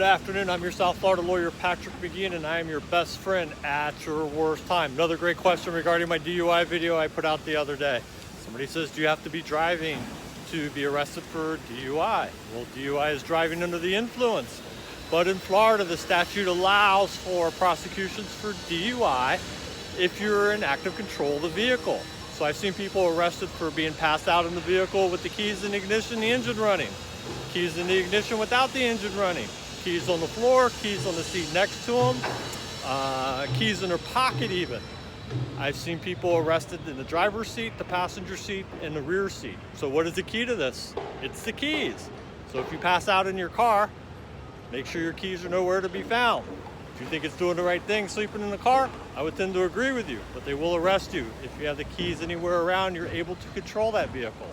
afternoon. I'm your South Florida lawyer, Patrick McGeehan, and I am your best friend at your worst time. Another great question regarding my DUI video I put out the other day. Somebody says, do you have to be driving to be arrested for DUI? Well, DUI is driving under the influence. But in Florida, the statute allows for prosecutions for DUI if you're in active control of the vehicle. So I've seen people arrested for being passed out in the vehicle with the keys in the ignition, the engine running. Keys in the ignition without the engine running. Keys on the floor, keys on the seat next to them, keys in their pocket even. I've seen people arrested in the driver's seat, the passenger seat, and the rear seat. So what is the key to this? It's the keys. So if you pass out in your car, make sure your keys are nowhere to be found. If you think it's doing the right thing, sleeping in the car, I would tend to agree with you, but they will arrest you. If you have the keys anywhere around, you're able to control that vehicle.